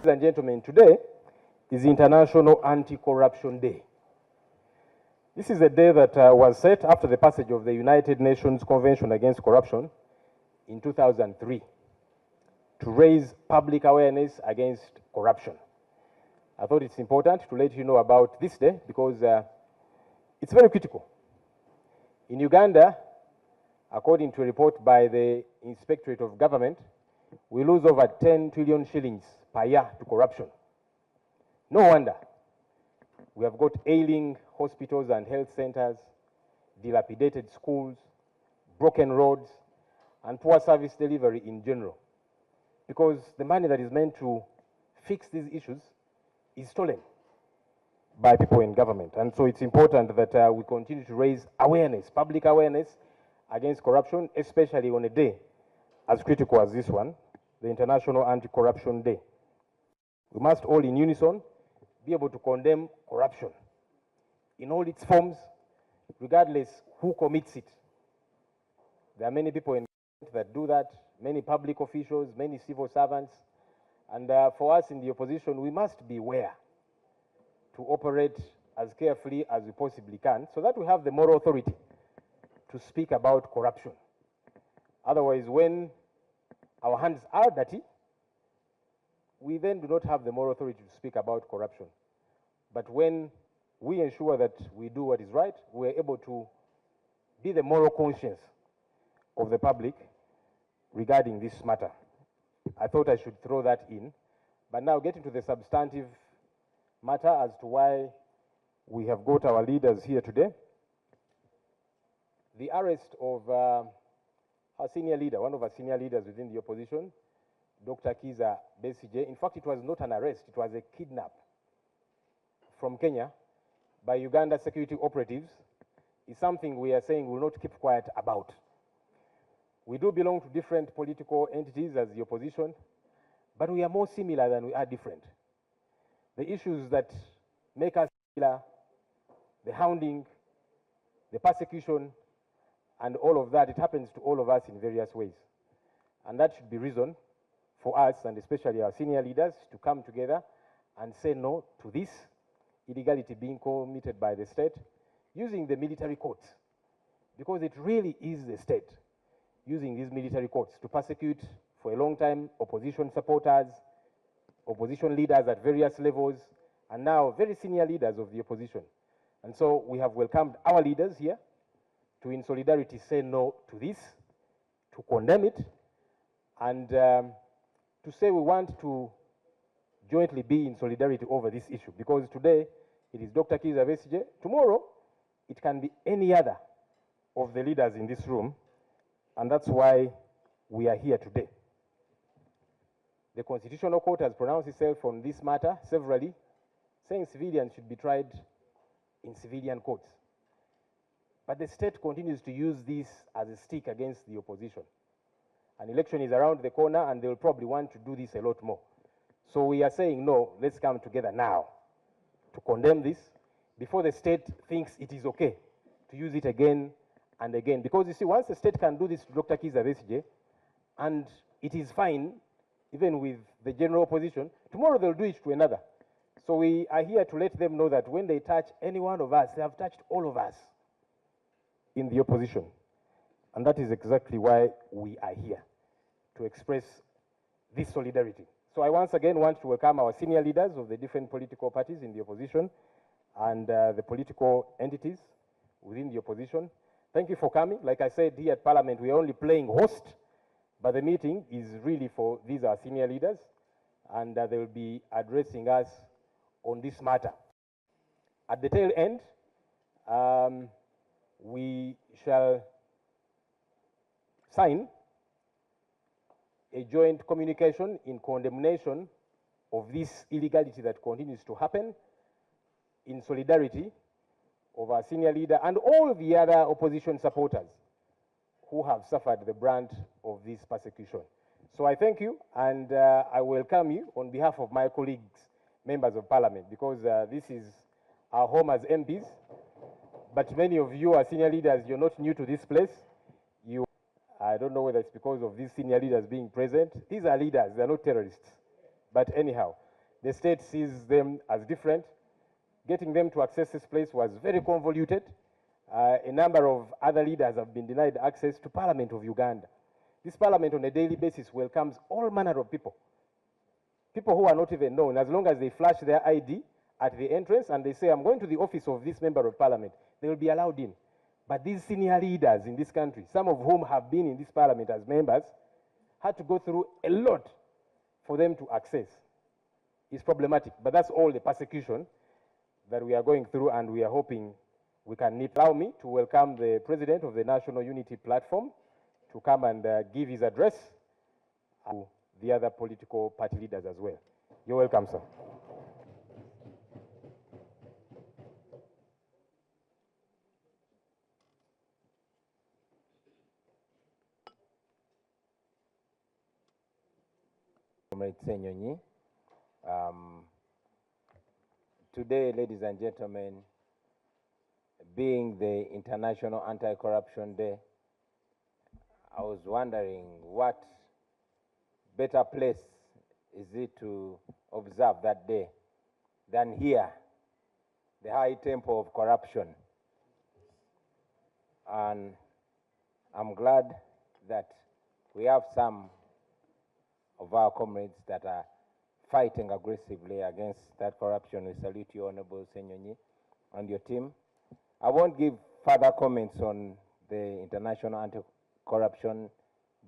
Ladies and gentlemen, today is International Anti-Corruption Day. This is a day that was set after the passage of the United Nations Convention Against Corruption in 2003 to raise public awareness against corruption. I thought it's important to let you know about this day because it's very critical. In Uganda, according to a report by the Inspectorate of Government, we lose over 10 trillion shillings per year to corruption. No wonder. We have got ailing hospitals and health centers, dilapidated schools, broken roads, and poor service delivery in general. Because the money that is meant to fix these issues is stolen by people in government. And so it's important that we continue to raise awareness, public awareness against corruption, especially on a day as critical as this one, the International Anti-Corruption Day. We must all in unison be able to condemn corruption in all its forms, regardless who commits it. There are many people in government that do that, many public officials, many civil servants, and for us in the opposition, we must beware to operate as carefully as we possibly can so that we have the moral authority to speak about corruption. Otherwise, when our hands are dirty, we then do not have the moral authority to speak about corruption. But when we ensure that we do what is right, we are able to be the moral conscience of the public regarding this matter. I thought I should throw that in. But now getting to the substantive matter as to why we have got our leaders here today. The arrest of our senior leader, one of our senior leaders within the opposition, Dr. Kizza Besigye. In fact, it was not an arrest, it was a kidnap from Kenya by Uganda security operatives. Is something we are saying we will not keep quiet about. We do belong to different political entities as the opposition, but we are more similar than we are different. The issues that make us similar, the hounding, the persecution, and all of that, it happens to all of us in various ways. And that should be reason for us, and especially our senior leaders, to come together and say no to this illegality being committed by the state using the military courts. Because it really is the state using these military courts to persecute for a long time opposition supporters, opposition leaders at various levels, and now very senior leaders of the opposition. And so we have welcomed our leaders here to, in solidarity, say no to this, to condemn it, and to say we want to jointly be in solidarity over this issue. Because today it is Dr. Kizza Besigye, tomorrow it can be any other of the leaders in this room, and that's why we are here today. The Constitutional Court has pronounced itself on this matter severally, saying civilians should be tried in civilian courts. But the state continues to use this as a stick against the opposition. An election is around the corner, and they'll probably want to do this a lot more. So we are saying, no, let's come together now to condemn this before the state thinks it is okay to use it again and again. Because you see, once the state can do this to Dr. Kizza Besigye, and it is fine, even with the general opposition, tomorrow they'll do it to another. So we are here to let them know that when they touch any one of us, they have touched all of us in the opposition. And that is exactly why we are here, to express this solidarity. So I once again want to welcome our senior leaders of the different political parties in the opposition and the political entities within the opposition. Thank you for coming. Like I said, here at Parliament, we are only playing host, but the meeting is really for these our senior leaders, and they will be addressing us on this matter. At the tail end, we shall sign a joint communication in condemnation of this illegality that continues to happen, in solidarity of our senior leader and all the other opposition supporters who have suffered the brunt of this persecution. So I thank you, and I welcome you on behalf of my colleagues, members of parliament, because this is our home as MPs. But many of you are senior leaders, you're not new to this place. I don't know whether it's because of these senior leaders being present. These are leaders, they're not terrorists. But anyhow, the state sees them as different. Getting them to access this place was very convoluted. A number of other leaders have been denied access to Parliament of Uganda. This Parliament on a daily basis welcomes all manner of people. People who are not even known, as long as they flash their ID at the entrance and they say, I'm going to the office of this member of Parliament, they will be allowed in. But these senior leaders in this country, some of whom have been in this Parliament as members, had to go through a lot for them to access. It's problematic, but that's all the persecution that we are going through, and we are hoping we can nip. Allow me to welcome the President of the National Unity Platform to come and give his address to the other political party leaders as well. You're welcome, sir. Ssenyonyi. Today, ladies and gentlemen, being the International Anti-Corruption Day, I was wondering what better place is it to observe that day than here, the high tempo of corruption. And I'm glad that we have some of our comrades that are fighting aggressively against that corruption. We salute you, Honorable Ssenyonyi, and your team. I won't give further comments on the International Anti-Corruption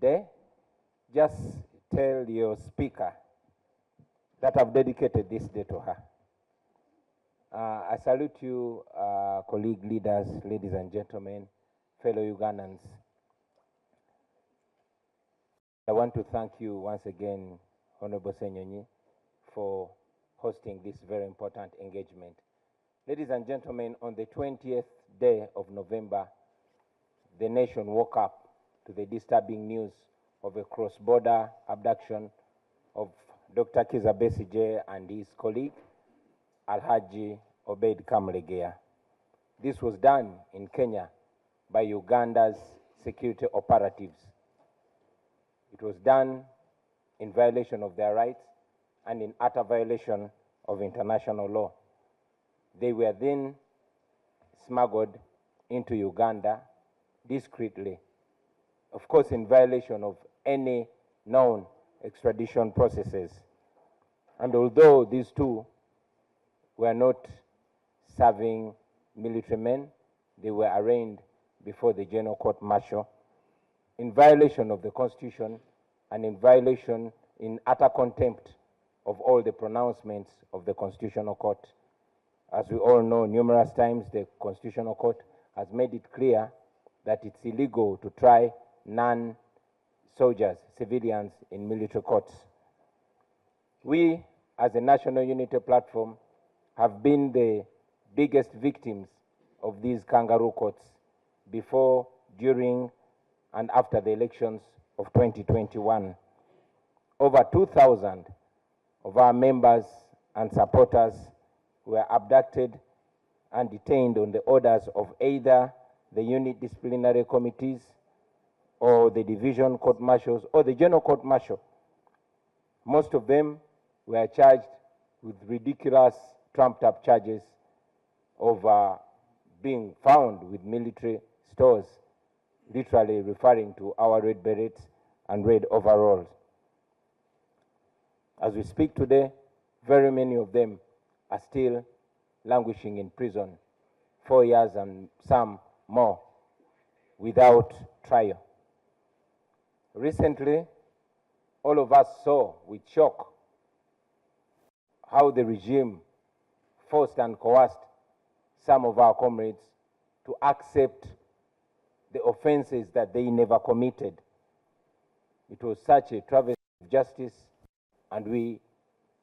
Day. Just tell your speaker that I've dedicated this day to her. I salute you, colleague leaders, ladies and gentlemen, fellow Ugandans. I want to thank you once again, Honorable Ssenyonyi, for hosting this very important engagement. Ladies and gentlemen, on the 20th day of November, the nation woke up to the disturbing news of a cross-border abduction of Dr. Kizza Besigye and his colleague, Alhaji Obeid Kamulegeya. This was done in Kenya by Uganda's security operatives. It was done in violation of their rights and in utter violation of international law. They were then smuggled into Uganda discreetly, of course in violation of any known extradition processes. And although these two were not serving military men, they were arraigned before the General Court Martial in violation of the Constitution and in violation, in utter contempt of all the pronouncements of the Constitutional Court. As we all know, numerous times the Constitutional Court has made it clear that it's illegal to try non-soldiers, civilians in military courts. We, as a National Unity Platform, have been the biggest victims of these kangaroo courts before, during, and after the elections of 2021. Over 2,000 of our members and supporters were abducted and detained on the orders of either the unit disciplinary committees or the division court martials or the general court martial. Most of them were charged with ridiculous trumped-up charges of being found with military stores, literally referring to our red berets and red overalls. As we speak today, very many of them are still languishing in prison, 4 years and some more, without trial. Recently, all of us saw with shock how the regime forced and coerced some of our comrades to accept the offenses that they never committed. It was such a travesty of justice, and we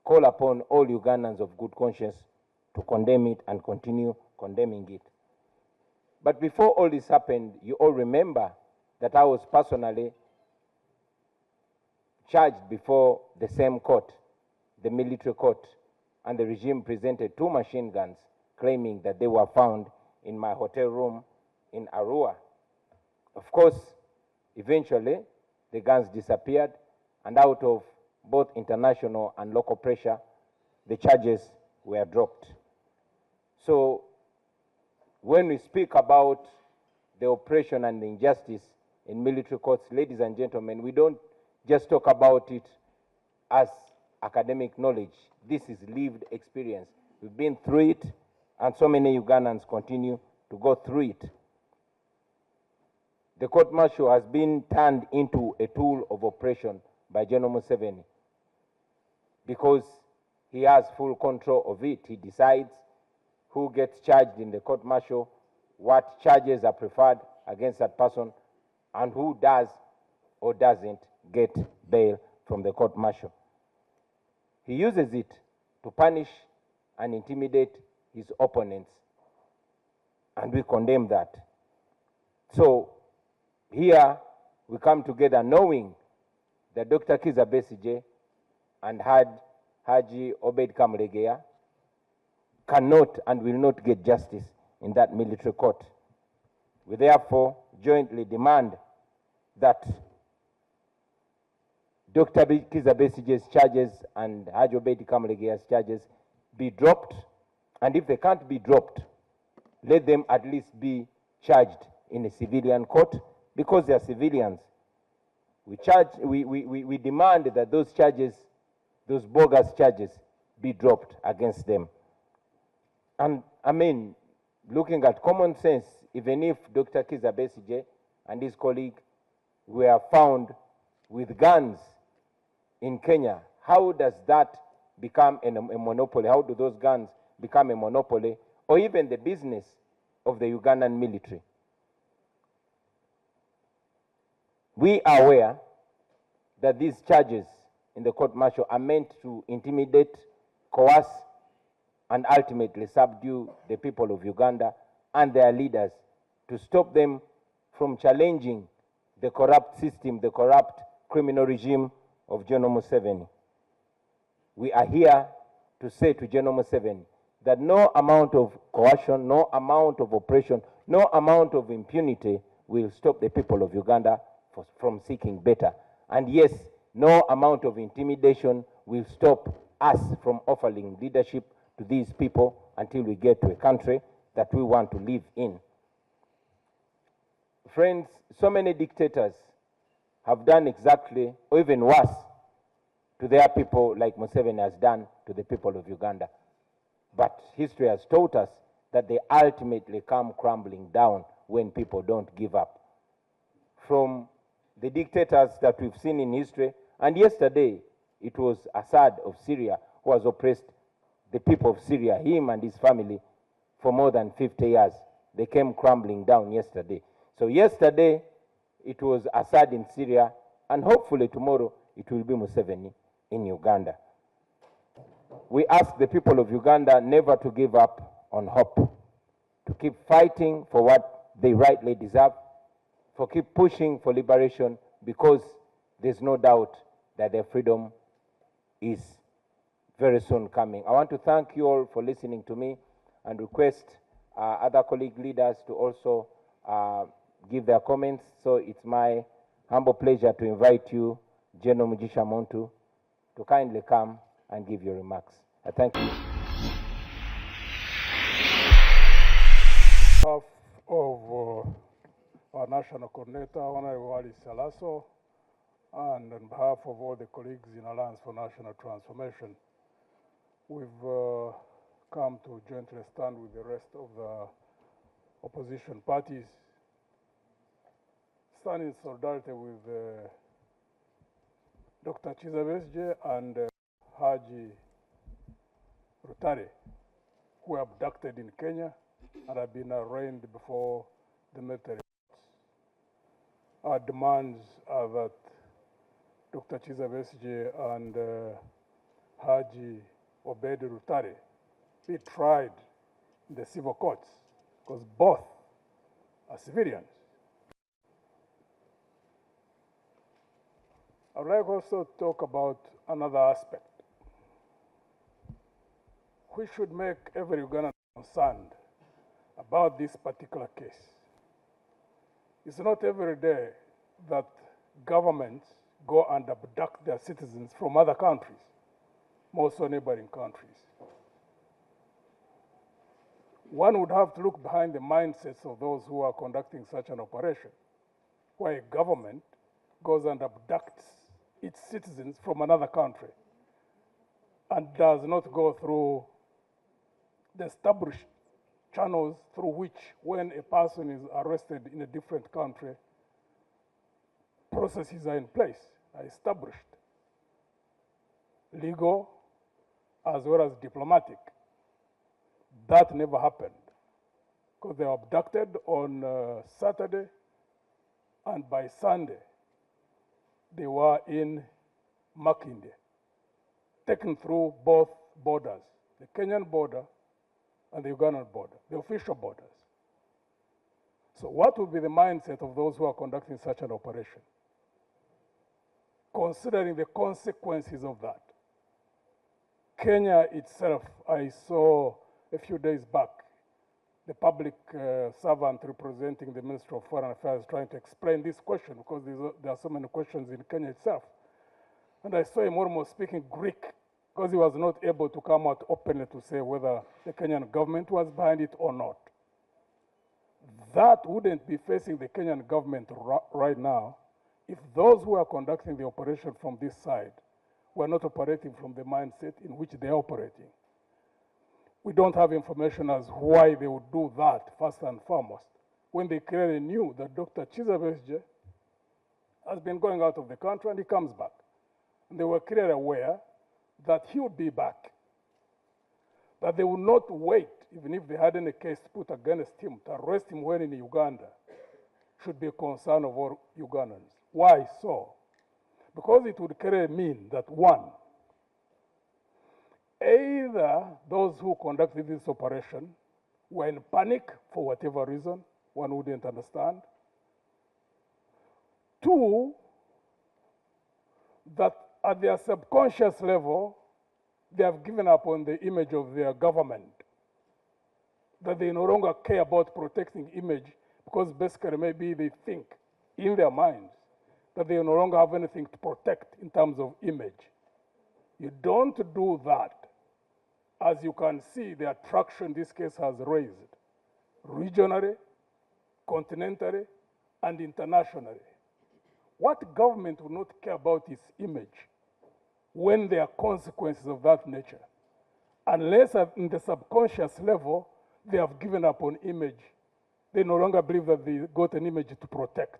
call upon all Ugandans of good conscience to condemn it and continue condemning it. But before all this happened, you all remember that I was personally charged before the same court, the military court, and the regime presented 2 machine guns claiming that they were found in my hotel room in Arua. Of course, eventually, the guns disappeared, and out of both international and local pressure, the charges were dropped. So, when we speak about the oppression and the injustice in military courts, ladies and gentlemen, we don't just talk about it as academic knowledge. This is lived experience. We've been through it, and so many Ugandans continue to go through it. The court-martial has been turned into a tool of oppression by General Museveni because he has full control of it. He decides who gets charged in the court-martial, what charges are preferred against that person, and who does or doesn't get bail from the court-martial. He uses it to punish and intimidate his opponents, and we condemn that. So here we come together knowing that Dr. Kizza Besigye and Haji Obed Kamulegeya cannot and will not get justice in that military court. We therefore jointly demand that Dr. Kizza Besigye's charges and Haji Obed Kamulegeya's charges be dropped, and if they can't be dropped, let them at least be charged in a civilian court, because they are civilians. We demand that those charges, those bogus charges, be dropped against them. And I mean, looking at common sense, even if Dr. Kizza Besigye and his colleague were found with guns in Kenya, how does that become a monopoly? How do those guns become a monopoly, or even the business of the Ugandan military? We are aware that these charges in the court-martial are meant to intimidate, coerce, and ultimately subdue the people of Uganda and their leaders, to stop them from challenging the corrupt system, the corrupt criminal regime of General Museveni. We are here to say to General Museveni that no amount of coercion, no amount of oppression, no amount of impunity will stop the people of Uganda from seeking better. And yes, no amount of intimidation will stop us from offering leadership to these people until we get to a country that we want to live in. Friends, so many dictators have done exactly, or even worse, to their people like Museveni has done to the people of Uganda. But history has taught us that they ultimately come crumbling down when people don't give up. From the dictators that we've seen in history, and yesterday it was Assad of Syria who has oppressed the people of Syria, him and his family, for more than 50 years. They came crumbling down yesterday. So yesterday it was Assad in Syria, and hopefully tomorrow it will be Museveni in Uganda. We ask the people of Uganda never to give up on hope, to keep fighting for what they rightly deserve, for keep pushing for liberation, because there's no doubt that their freedom is very soon coming. I want to thank you all for listening to me and request other colleague leaders to also give their comments. So it's my humble pleasure to invite you, General Mugisha Muntu, to kindly come and give your remarks. I thank you. On behalf of our National Coordinator, Honorable Ali Salaso, and on behalf of all the colleagues in Alliance for National Transformation, we've come to jointly stand with the rest of the opposition parties, stand in solidarity with Dr. Kizza Besigye and Haji Rutare, were abducted in Kenya and have been arraigned before the military courts. Our demands are that Dr. Kizza Besigye and Haji Obed Rutare be tried in the civil courts, because both are civilians. I would like also to talk about another aspect. We should make every Ugandan concerned about this particular case. It's not every day that governments go and abduct their citizens from other countries, more so neighboring countries. One would have to look behind the mindsets of those who are conducting such an operation, where a government goes and abducts its citizens from another country and does not go through the established channels through which, when a person is arrested in a different country, processes are in place, are established, legal as well as diplomatic. That never happened, because they were abducted on Saturday, and by Sunday, they were in Makinde, taken through both borders, the Kenyan border and the Ugandan border, the official borders. So what would be the mindset of those who are conducting such an operation, considering the consequences of that? Kenya itself, I saw a few days back, the public servant representing the Ministry of Foreign Affairs trying to explain this question, because there are so many questions in Kenya itself. And I saw him almost speaking Greek, because he was not able to come out openly to say whether the Kenyan government was behind it or not. That wouldn't be facing the Kenyan government right now if those who are conducting the operation from this side were not operating from the mindset in which they are operating. We don't have information as why they would do that, first and foremost, when they clearly knew that Dr. Kizza Besigye has been going out of the country and he comes back. And they were clearly aware that he would be back, that they would not wait, even if they had any case to put against him, to arrest him when in Uganda, should be a concern of all Ugandans. Why so? Because it would clearly mean that, one, either those who conducted this operation were in panic for whatever reason, one wouldn't understand. Two, that at their subconscious level, they have given up on the image of their government, that they no longer care about protecting image, because basically maybe they think in their minds that they no longer have anything to protect in terms of image. You don't do that. As you can see, the attraction this case has raised, regionally, continentally, and internationally. What government would not care about its image when there are consequences of that nature, unless in the subconscious level, they have given up on image? They no longer believe that they got an image to protect.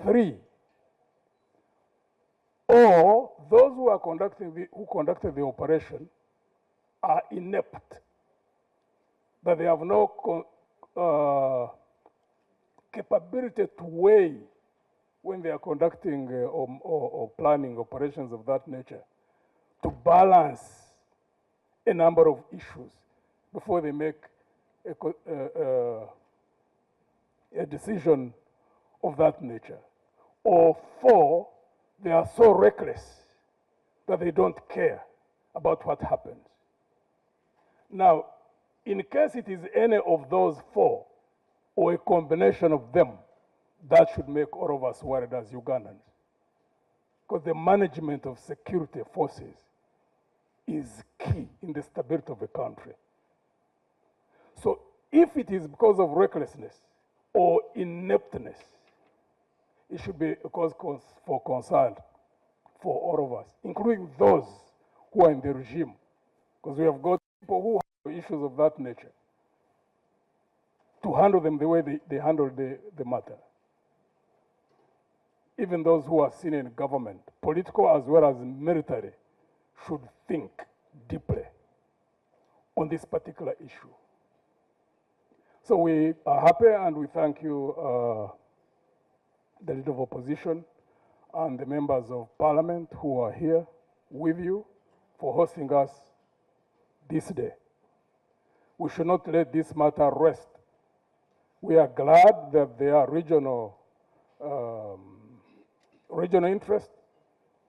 Three, or those who are who conducted the operation are inept, that they have no capability to weigh when they are conducting or planning operations of that nature, to balance a number of issues before they make a decision of that nature. Or four, they are so reckless that they don't care about what happens. Now, in case it is any of those four, or a combination of them, that should make all of us worried as Ugandans. Because the management of security forces is key in the stability of a country. So if it is because of recklessness or ineptness, it should be a cause for concern for all of us, including those who are in the regime. Because we have got people who have issues of that nature, to handle them the way they handle the matter. Even those who are senior in government, political as well as military, should think deeply. on this particular issue. So we are happy and we thank you, the Leader of Opposition and the members of Parliament who are here with you for hosting us this day. We should not let this matter rest. We are glad that there are regional interest,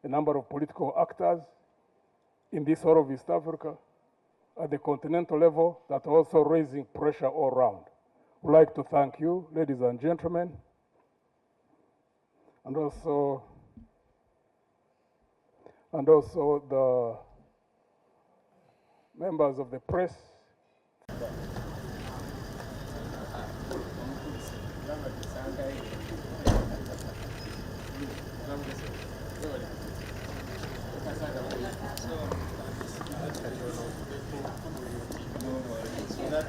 a number of political actors in this whole of East Africa at the continental level that are also raising pressure all around. We'd like to thank you, ladies and gentlemen, and also the members of the press. So that